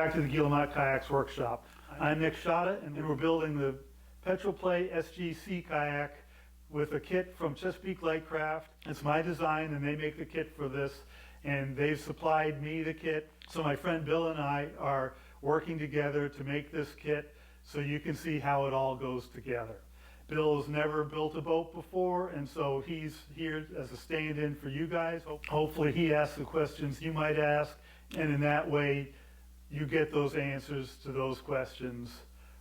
back to the Guillemot Kayaks workshop. I'm Nick Schade, and we're building the Petrel SGC kayak with a kit from Chesapeake Lightcraft. It's my design, and they make the kit for this, and they've supplied me the kit. So my friend Bill and I are working together to make this kit so you can see how it all goes together. Bill has never built a boat before, and so he's here as a stand-in for you guys. Hopefully he asks the questions you might ask, and in that way you get those answers to those questions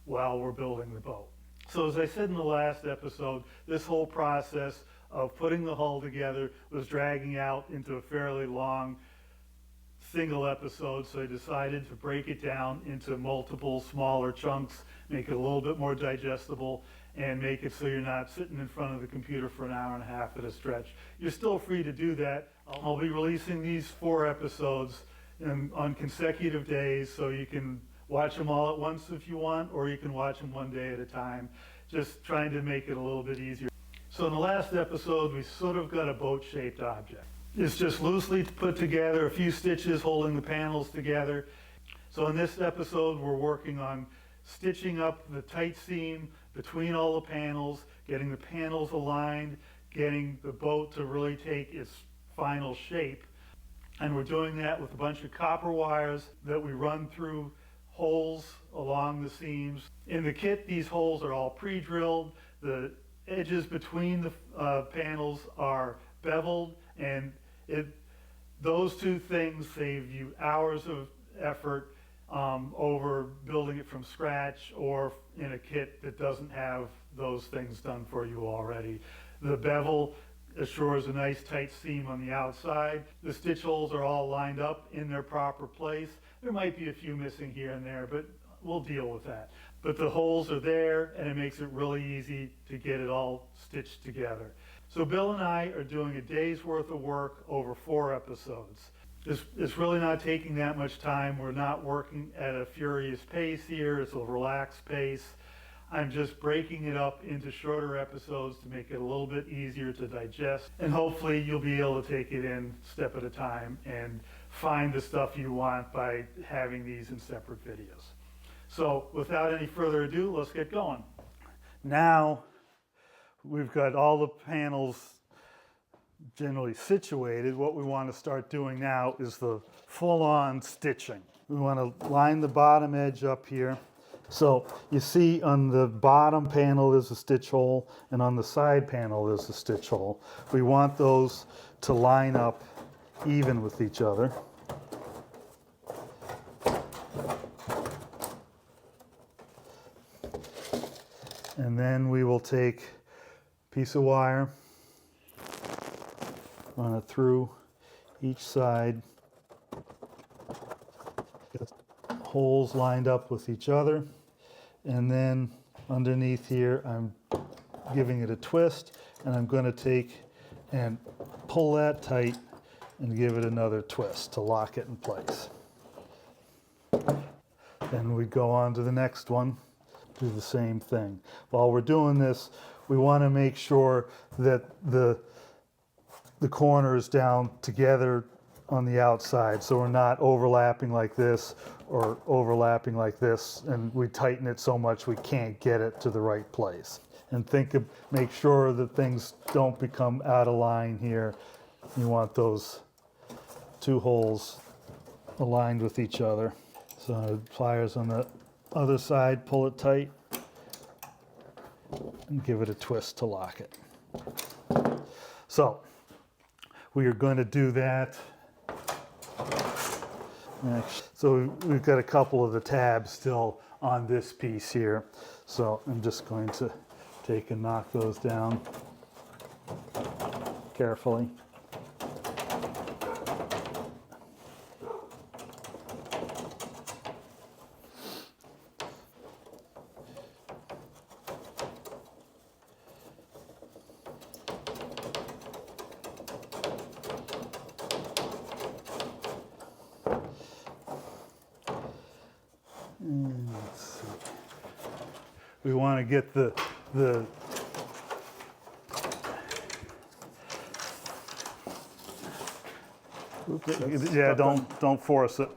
while we're building the boat. So as I said in the last episode, this whole process of putting the hull together was dragging out into a fairly long single episode, so I decided to break it down into multiple smaller chunks, make it a little bit more digestible, and make it so you're not sitting in front of the computer for an hour and a half at a stretch. You're still free to do that. I'll be releasing these 4 episodes on consecutive days, so you can watch them all at once if you want, or you can watch them one day at a time, just trying to make it a little bit easier. So in the last episode, we sort of got a boat-shaped object. It's just loosely put together, a few stitches holding the panels together. So in this episode, we're working on stitching up the tight seam between all the panels, getting the panels aligned, getting the boat to really take its final shape. And we're doing that with a bunch of copper wires that we run through holes along the seams. In the kit, these holes are all pre-drilled. The edges between the panels are beveled, and those two things save you hours of effort over building it from scratch or in a kit that doesn't have those things done for you already. The bevel assures a nice tight seam on the outside. The stitch holes are all lined up in their proper place. There might be a few missing here and there, but we'll deal with that. But the holes are there, and it makes it really easy to get it all stitched together. So Bill and I are doing a day's worth of work over 4 episodes. It's really not taking that much time. We're not working at a furious pace here. It's a relaxed pace. I'm just breaking it up into shorter episodes to make it a little bit easier to digest. And hopefully you'll be able to take it in step at a time and find the stuff you want by having these in separate videos. So without any further ado, let's get going. Now we've got all the panels generally situated. What we want to start doing now is the full-on stitching. We want to line the bottom edge up here. So you see on the bottom panel there's a stitch hole, and on the side panel there's a stitch hole. We want those to line up even with each other. And then we will take a piece of wire, run it through each side, get holes lined up with each other, and then underneath here I'm giving it a twist, and I'm going to take and pull that tight and give it another twist to lock it in place. Then we go on to the next one, do the same thing. While we're doing this, we want to make sure that the corners down together on the outside, so we're not overlapping like this or overlapping like this, and we tighten it so much we can't get it to the right place. And make sure that things don't become out of line here. You want those 2 holes aligned with each other. So pliers on the other side, pull it tight and give it a twist to lock it. So we are going to do that next. So we've got a couple of the tabs still on this piece here. So I'm just going to take and knock those down carefully. Let's see. We want to get the yeah, don't force it.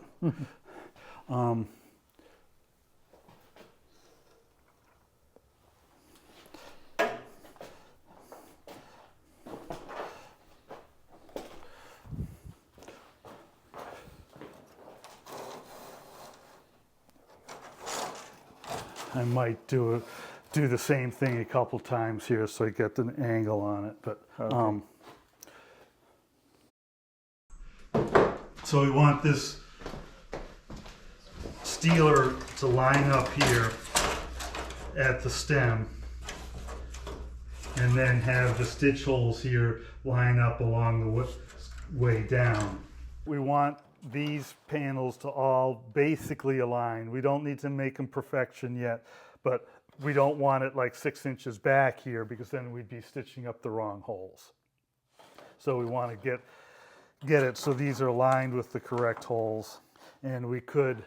I might do the same thing a couple times here so I get an angle on it. But Okay. So we want this steeler to line up here at the stem, and then have the stitch holes here line up along the way down. We want these panels to all basically align. We don't need to make them perfection yet, but we don't want it like 6 inches back here because then we'd be stitching up the wrong holes. So we want to get it so these are aligned with the correct holes. And we could,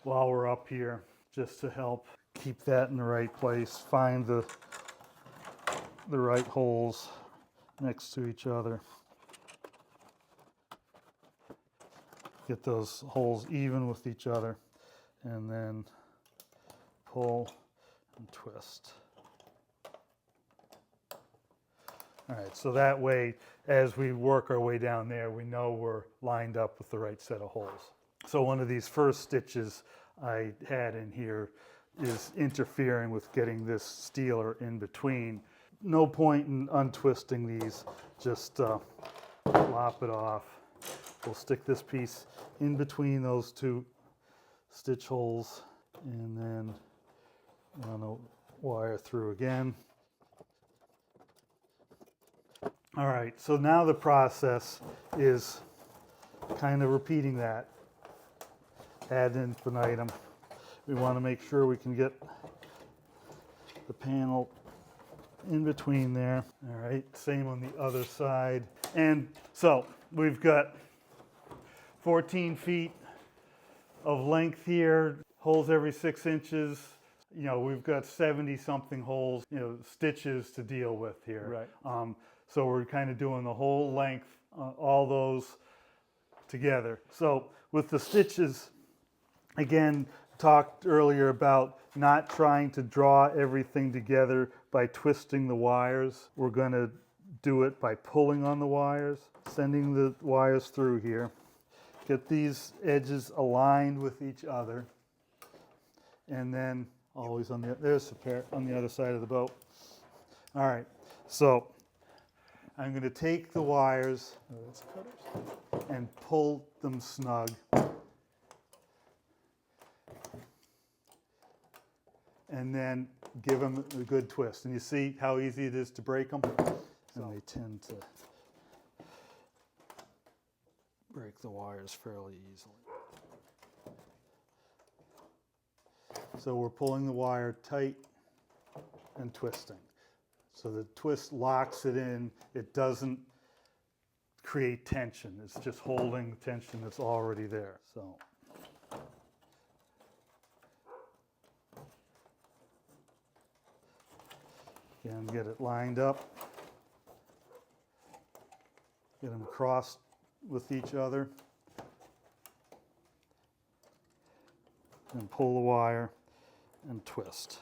while we're up here, just to help keep that in the right place, find the right holes next to each other. Get those holes even with each other, and then pull and twist. All right, so that way, as we work our way down there, we know we're lined up with the right set of holes. So one of these first stitches I had in here is interfering with getting this steeler in between. No point in untwisting these, just lop it off. We'll stick this piece in between those two stitch holes and then run a wire through again. All right, so now the process is kind of repeating that ad infinitum. We want to make sure we can get the panel in between there. All right, same on the other side. And so we've got 14 feet of length here, holes every 6 inches. You know, we've got 70 something holes, stitches to deal with here. Right. So we're kind of doing the whole length, all those together. So with the stitches, again, talked earlier about not trying to draw everything together by twisting the wires. We're going to do it by pulling on the wires, sending the wires through here. Get these edges aligned with each other, and then always there's a pair on the other side of the boat. All right, so I'm going to take the wires and pull them snug. And then give them a good twist. And you see how easy it is to break them? And they tend to break the wires fairly easily. So we're pulling the wire tight and twisting. So the twist locks it in. It doesn't create tension. It's just holding the tension that's already there. So. Again, get it lined up. Get them crossed with each other. And pull the wire and twist.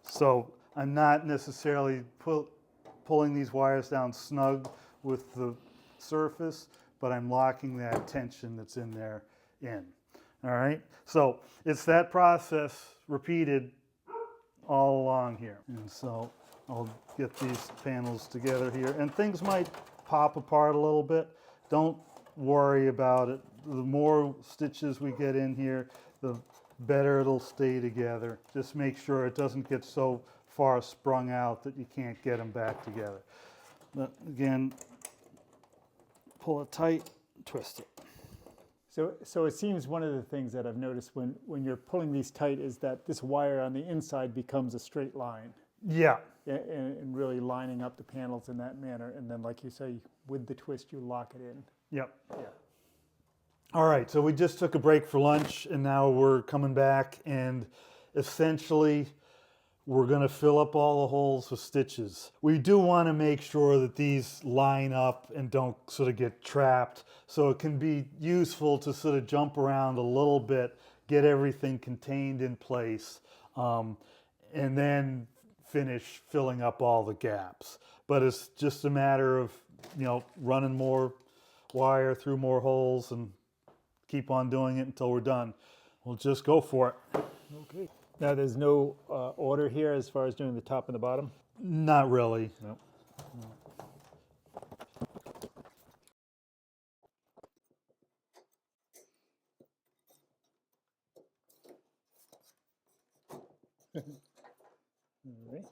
So I'm not necessarily pulling these wires down snug with the surface, but I'm locking that tension that's in there in. All right, so it's that process repeated all along here. And so I'll get these panels together here, and things might pop apart a little bit. Don't worry about it. The more stitches we get in here, the better it'll stay together. Just make sure it doesn't get so far sprung out that you can't get them back together. But again, pull it tight, twist it. So it seems one of the things that I've noticed when you're pulling these tight is that this wire on the inside becomes a straight line. Yeah. And really lining up the panels in that manner. And then, like you say, with the twist, you lock it in. Yep. Yeah. All right, so we just took a break for lunch, and now we're coming back, and essentially we're going to fill up all the holes with stitches. We do want to make sure that these line up and don't sort of get trapped, so it can be useful to sort of jump around a little bit, get everything contained in place, and then finish filling up all the gaps. But it's just a matter of, running more wire through more holes and keep on doing it until we're done. we'll just go for it. Okay. Now there's no order here as far as doing the top and the bottom? Not really. No. All right.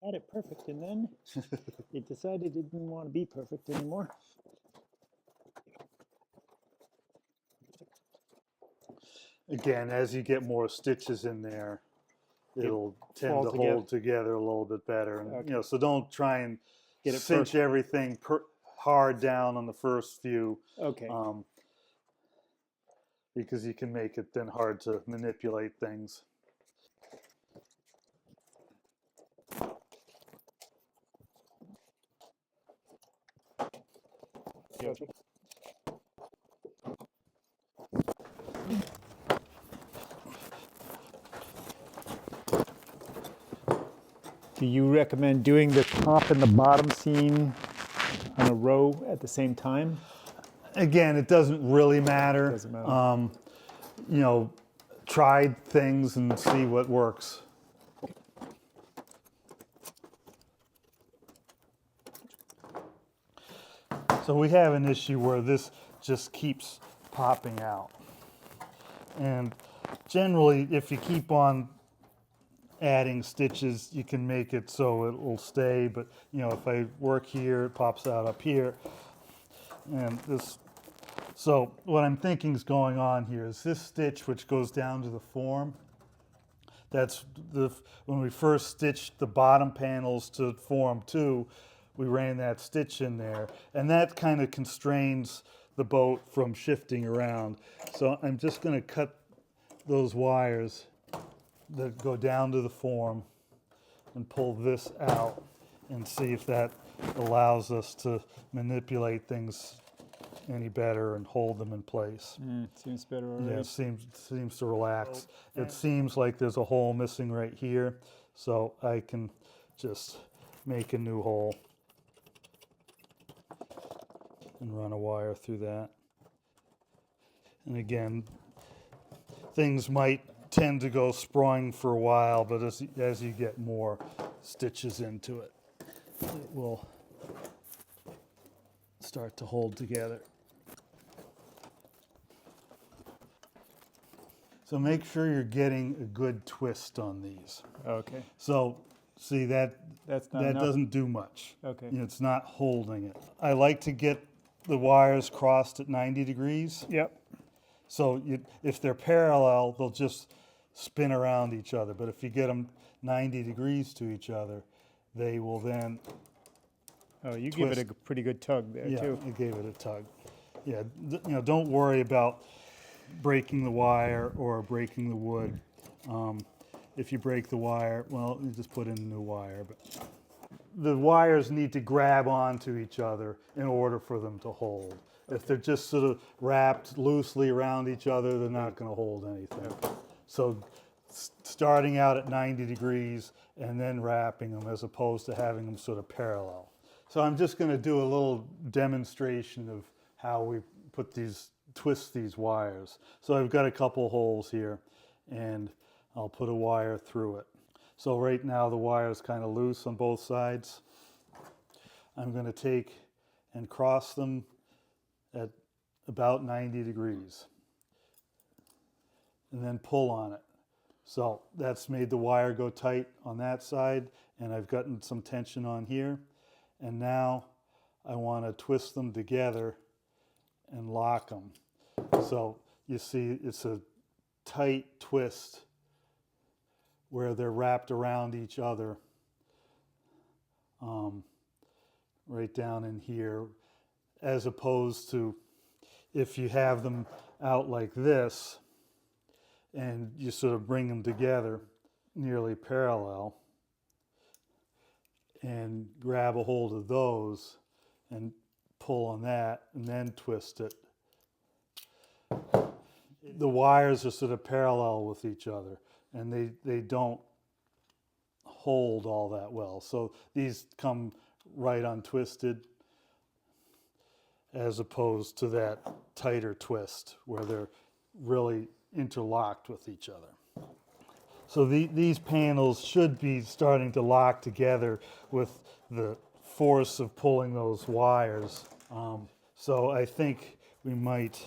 Had it perfect, and then it decided it didn't want to be perfect anymore. Again, as you get more stitches in there, it'll tend fall to together. hold together a little bit better. And, Okay. you know, so don't try and Get it cinch perfect. everything hard down on the first few, Okay. because you can make it then hard to manipulate things. Perfect. Do you recommend doing the top and the bottom seam on a row at the same time? Again, it doesn't really matter. Doesn't matter. You know, try things and see what works. So we have an issue where this just keeps popping out. And generally, if you keep on adding stitches, you can make it so it will stay. But, you know, if I work here, it pops out up here. And this, so what I'm thinking is going on here is this stitch, which goes down to the form. That's when we first stitched the bottom panels to form 2, we ran that stitch in there, and that kind of constrains the boat from shifting around. So I'm just going to cut those wires that go down to the form and pull this out and see if that allows us to manipulate things any better and hold them in place. Seems better already. Yeah, it seems to relax. It seems like there's a hole missing right here, so I can just make a new hole and run a wire through that. And again, things might tend to go sprawling for a while, but as you get more stitches into it, it will start to hold together. So make sure you're getting a good twist on these. Okay. So see that That's not that enough. doesn't do much. Okay. You know, it's not holding it. I like to get the wires crossed at 90 degrees. Yep. So if they're parallel, they'll just spin around each other. But if you get them 90 degrees to each other, they will then, Oh, you give it a pretty good tug there yeah, too. I gave it a tug. Yeah, you know, don't worry about breaking the wire or breaking the wood. If you break the wire, well, you just put in a new wire. But the wires need to grab onto each other in order for them to hold. If they're just sort of wrapped loosely around each other, they're not going to hold anything. So starting out at 90 degrees and then wrapping them as opposed to having them sort of parallel. So I'm just going to do a little demonstration of how we twist these wires. So I've got a couple holes here and I'll put a wire through it. So right now the wire is kind of loose on both sides. I'm going to take and cross them at about 90 degrees and then pull on it. So that's made the wire go tight on that side, and I've gotten some tension on here. And now I want to twist them together and lock them. So you see it's a tight twist where they're wrapped around each other, right down in here, as opposed to if you have them out like this and you sort of bring them together nearly parallel and grab a hold of those and pull on that and then twist it. The wires are sort of parallel with each other and they don't hold all that well. So these come right untwisted. as opposed to that tighter twist where they're really interlocked with each other. So these panels should be starting to lock together with the force of pulling those wires. So I think we might,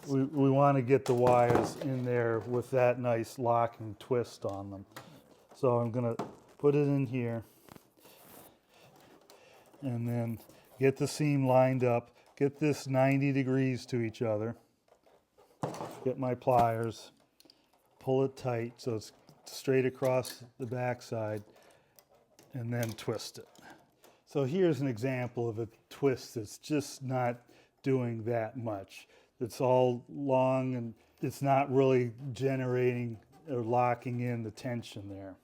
we want to get the wires in there with that nice locking twist on them. So I'm going to put it in here and then get the seam lined up, get this 90 degrees to each other, get my pliers, pull it tight so it's straight across the backside, and then twist it. So here's an example of a twist that's just not doing that much. It's all long and it's not really generating or locking in the tension there.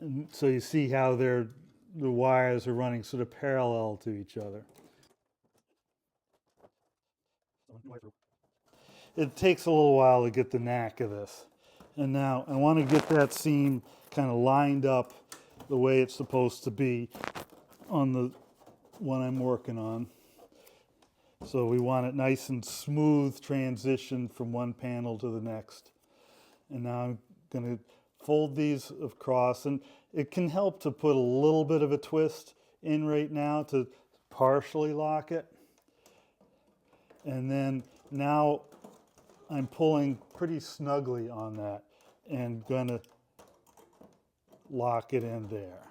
And so you see how the wires are running sort of parallel to each other. It takes a little while to get the knack of this. And now I want to get that seam kind of lined up the way it's supposed to be on the one I'm working on. So we want it nice and smooth transition from one panel to the next. And now I'm going to fold these across, and it can help to put a little bit of a twist in right now to partially lock it. And then now I'm pulling pretty snugly on that and going to lock it in there.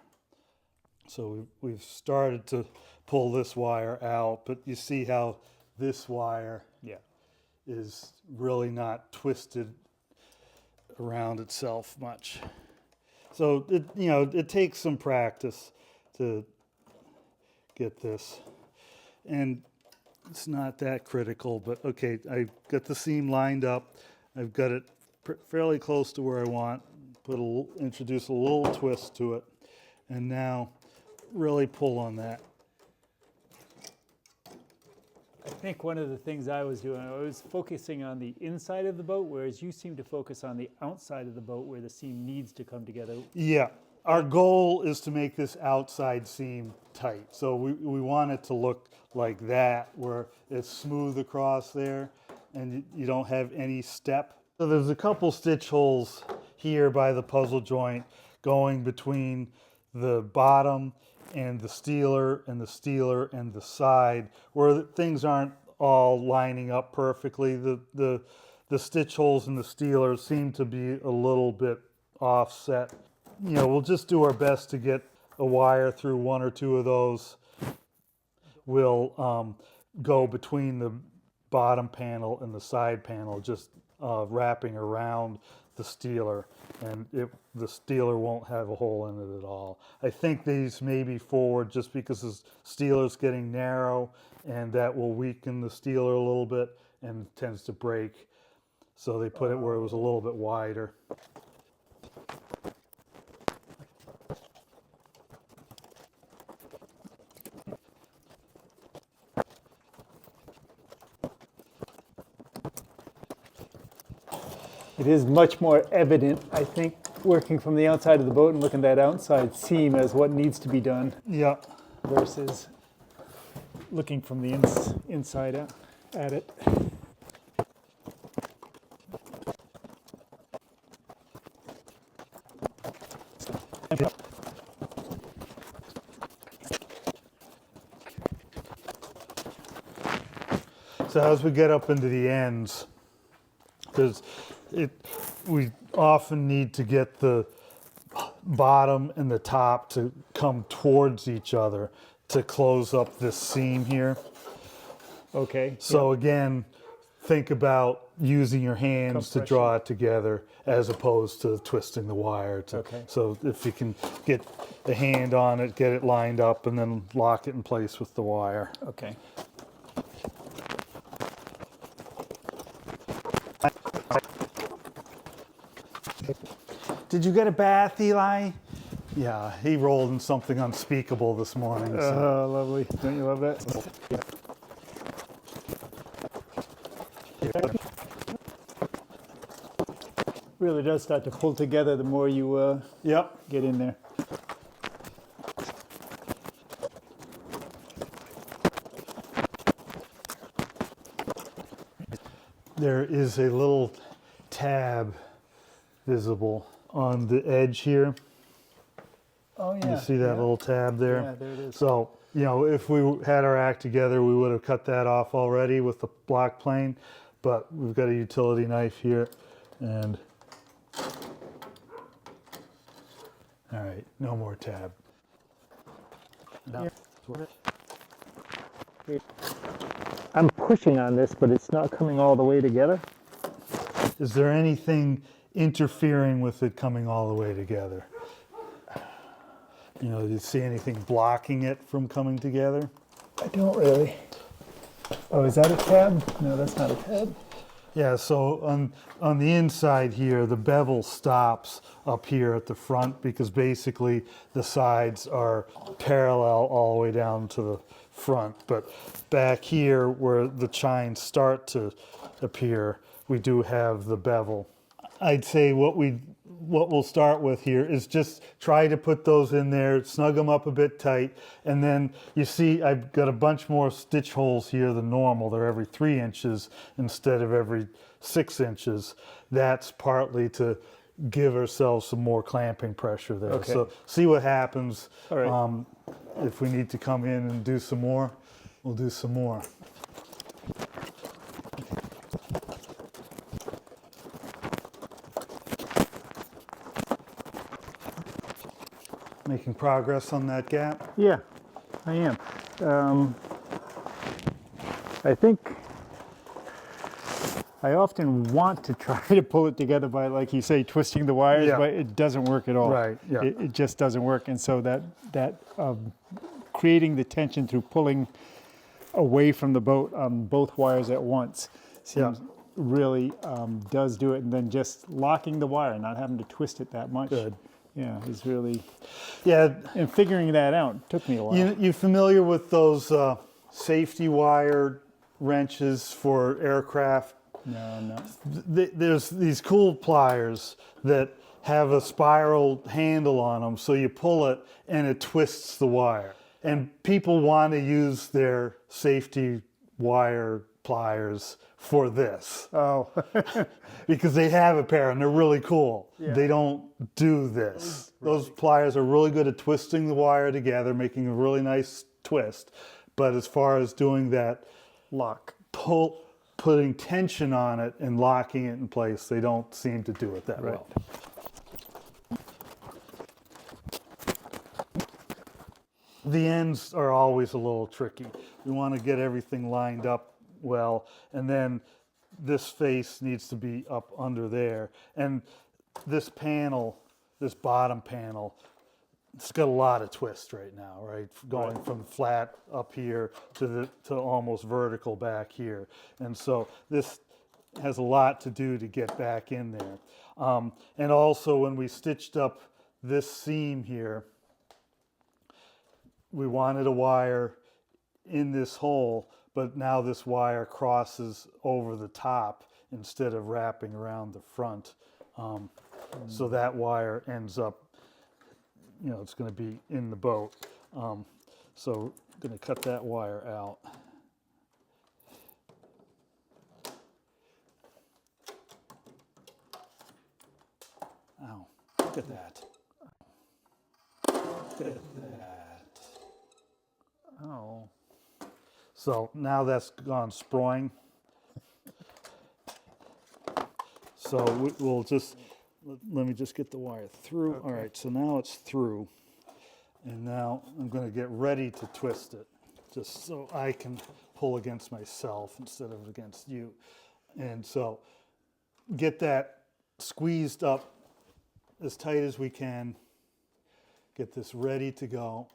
So we've started to pull this wire out, but you see how this wire is really not twisted around itself much. So it takes some practice to get this, and it's not that critical, but okay, I got the seam lined up. I've got it fairly close to where I want. Introduce a little twist to it, and now really pull on that. I think one of the things I was doing, I was focusing on the inside of the boat, whereas you seem to focus on the outside of the boat where the seam needs to come together. Yeah, our goal is to make this outside seam tight. So we want it to look like that, where it's smooth across there and you don't have any step. So there's a couple stitch holes here by the puzzle joint going between the bottom and the steeler and the steeler and the side, where things aren't all lining up perfectly. The stitch holes in the steeler seem to be a little bit offset. We'll just do our best to get a wire through one or two of those. We'll go between the bottom panel and the side panel, just wrapping around the steeler, and the steeler won't have a hole in it at all. I think these may be forward just because the steeler's getting narrow, and that will weaken the steeler a little bit and tends to break. So they put it where it was a little bit wider. It is much more evident, I think, working from the outside of the boat and looking at that outside seam as what needs to be done. Yeah. Versus looking from the inside at it. So as we get up into the ends, we often need to get the bottom and the top to come towards each other to close up this seam here. Okay. So again, think about using your hands to draw it together as opposed to twisting the wire. Okay. So if you can get the hand on it, get it lined up, and then lock it in place with the wire. Okay. Did you get a bath, Eli? Yeah, he rolled in something unspeakable this morning. Oh, lovely. Don't you love that? Really does start to pull together the more you Yep. get in there. there is a little tab visible on the edge here. Oh, yeah. You see that little tab there? Yeah, there it is. So, you know, if we had our act together, we would have cut that off already with the block plane, but we've got a utility knife here, and all right, no more tab. No. I'm pushing on this, but it's not coming all the way together. Is there anything interfering with it coming all the way together? You know, do you see anything blocking it from coming together? I don't really. Oh, is that a tab? No, that's not a tab. Yeah, so on the inside here, the bevel stops up here at the front because basically the sides are parallel all the way down to the front. But back here where the chines start to appear, we do have the bevel. I'd say what we'll start with here is just try to put those in there, snug them up a bit tight, and then you see I've got a bunch more stitch holes here than normal. They're every 3 inches instead of every 6 inches. That's partly to give ourselves some more clamping pressure there. Okay. So see what happens. All right. If we need to come in and do some more, we'll do some more. Making progress on that gap? Yeah, I am. I think I often want to try to pull it together by, like you say, twisting the wires, Yeah. but it doesn't work at all. Right, yeah. It just doesn't work. And so that creating the tension through pulling away from the boat on both wires at once seems really does do it. And then just locking the wire, not having to twist it that much. Good. Yeah, is really, Yeah, and figuring that out took me a while. you familiar with those safety wire wrenches for aircraft? No. There's these cool pliers that have a spiral handle on them, so you pull it and it twists the wire. And people want to use their safety wire pliers for this. Oh, Because they have a pair and they're really cool. Yeah. They don't do this. Those pliers are really good at twisting the wire together, making a really nice twist. But as far as doing that lock. putting tension on it and locking it in place, they don't seem to do it that Right. well. The ends are always a little tricky. We want to get everything lined up well, and then this face needs to be up under there. And this panel, this bottom panel, it's got a lot of twist right now, right? Going from flat up here to almost vertical back here. And so this has a lot to do to get back in there. And also when we stitched up this seam here, we wanted a wire in this hole, but now this wire crosses over the top instead of wrapping around the front. So that wire ends up, you know, it's going to be in the boat. So I'm going to cut that wire out. Ow, look at that. Look at that. Oh. So now that's gone sproing. So we'll just, let me just get the wire through. Okay. All right, so now it's through. And now I'm going to get ready to twist it, just so I can pull against myself instead of against you. And so get that squeezed up as tight as we can. Get this ready to go.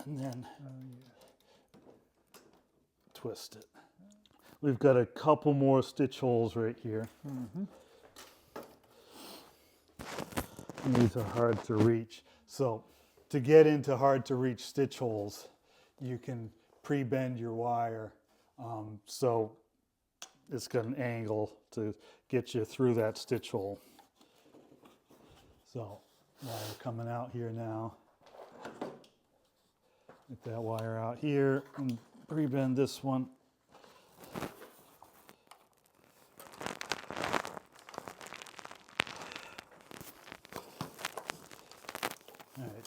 And then twist it. We've got a couple more stitch holes right here. And these are hard to reach. So to get into hard to reach stitch holes, you can pre-bend your wire so it's got an angle to get you through that stitch hole. So wire coming out here now. Get that wire out here and pre-bend this one.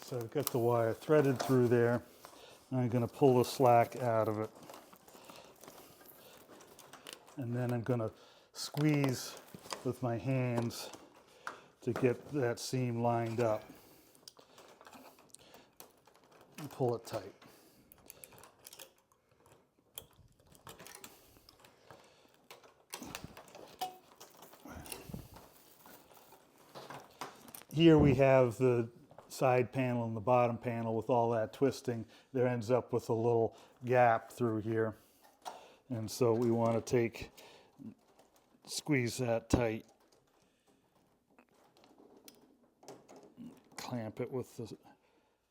So I've got the wire threaded through there. I'm going to pull the slack out of it. And then I'm going to squeeze with my hands to get that seam lined up. And pull it tight. Here we have the side panel and the bottom panel with all that twisting. There ends up with a little gap through here. And so we want to squeeze that tight. Clamp it with the,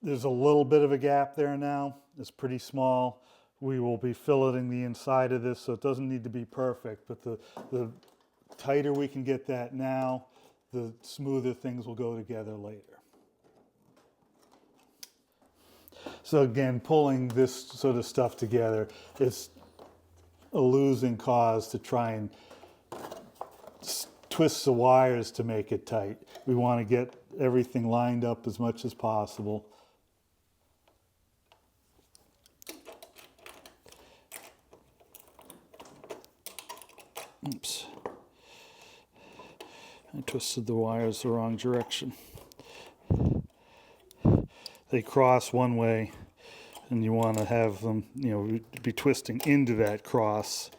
there's a little bit of a gap there now. It's pretty small. We will be filleting the inside of this, so it doesn't need to be perfect, but the tighter we can get that now, the smoother things will go together later. So again, pulling this sort of stuff together, it's a losing cause to try and twist the wires to make it tight. We want to get everything lined up as much as possible. Oops. I twisted the wires the wrong direction. They cross one way, and you want to have them, be twisting into that cross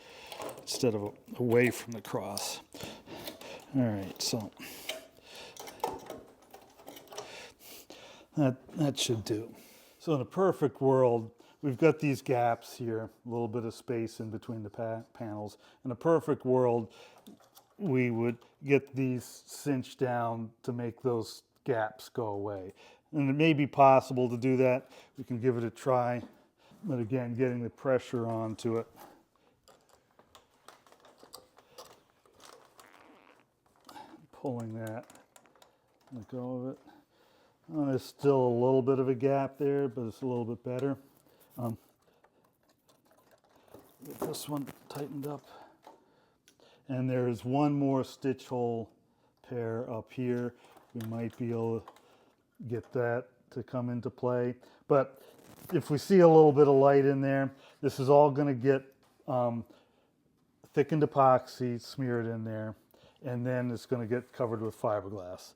instead of away from the cross. All right, so that should do. So in a perfect world, we've got these gaps here, a little bit of space in between the panels. In a perfect world, we would get these cinched down to make those gaps go away. And it may be possible to do that. We can give it a try. But again, getting the pressure onto it. Pulling that, let go of it. Oh, there's still a little bit of a gap there, but it's a little bit better. Get this one tightened up. And there's one more stitch hole pair up here. We might be able to get that to come into play. But if we see a little bit of light in there, this is all going to get thickened epoxy smeared in there, and then it's going to get covered with fiberglass.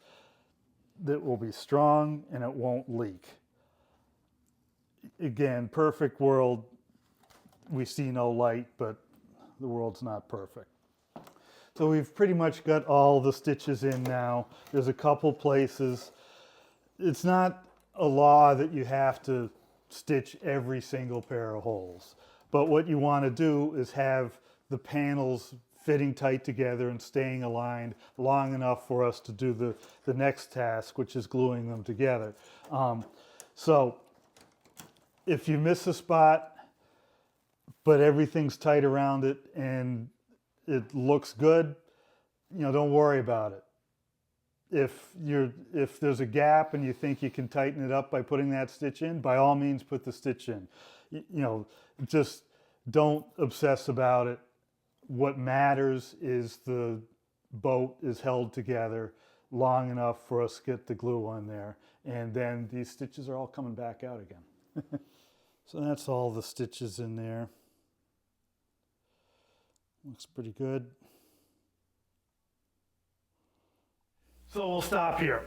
That will be strong and it won't leak. Again, perfect world, we see no light, but the world's not perfect. So we've pretty much got all the stitches in now. There's a couple places. It's not a law that you have to stitch every single pair of holes. But what you want to do is have the panels fitting tight together and staying aligned long enough for us to do the next task, which is gluing them together. So if you miss a spot, but everything's tight around it and it looks good, don't worry about it. If there's a gap and you think you can tighten it up by putting that stitch in, by all means put the stitch in. Just don't obsess about it. What matters is the boat is held together long enough for us to get the glue on there, and then these stitches are all coming back out again. So that's all the stitches in there. Looks pretty good. So we'll stop here.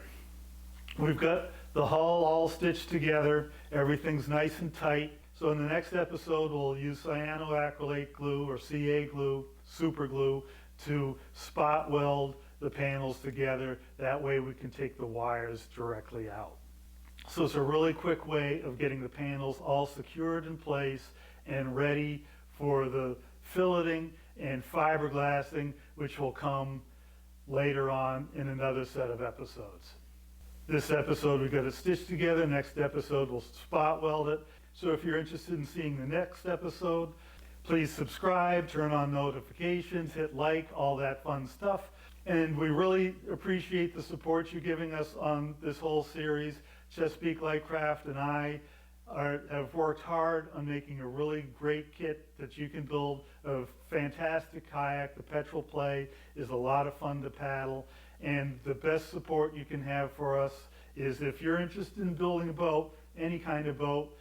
We've got the hull all stitched together. Everything's nice and tight. So in the next episode, we'll use cyanoacrylate glue or CA glue, super glue, to spot weld the panels together. That way we can take the wires directly out. So it's a really quick way of getting the panels all secured in place and ready for the filleting and fiberglassing, which will come later on in another set of episodes. This episode we got it stitched together. Next episode we'll spot weld it. So if you're interested in seeing the next episode, please subscribe, turn on notifications, hit like, all that fun stuff. And we really appreciate the support you're giving us on this whole series. Chesapeake Lightcraft and I have worked hard on making a really great kit that you can build a fantastic kayak. The Petrel Play is a lot of fun to paddle, and the best support you can have for us is if you're interested in building a boat, any kind of boat,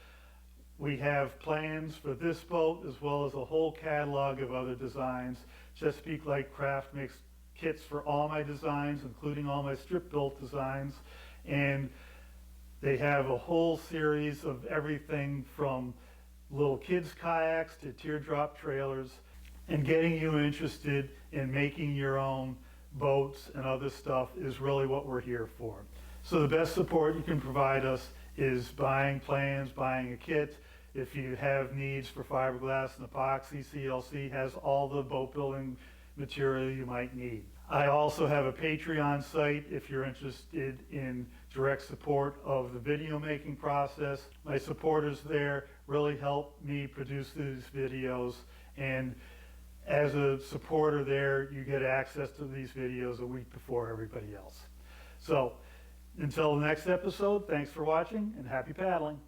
we have plans for this boat as well as a whole catalog of other designs. Chesapeake Light Craft makes kits for all my designs, including all my strip built designs, and they have a whole series of everything from little kids kayaks to teardrop trailers, and getting you interested in making your own boats and other stuff is really what we're here for. So the best support you can provide us is buying plans, buying a kit. If you have needs for fiberglass and epoxy, CLC has all the boat building material you might need. I also have a Patreon site if you're interested in direct support of the video making process. My supporters there really help me produce these videos, and as a supporter there, you get access to these videos a week before everybody else. So until the next episode, thanks for watching and happy paddling.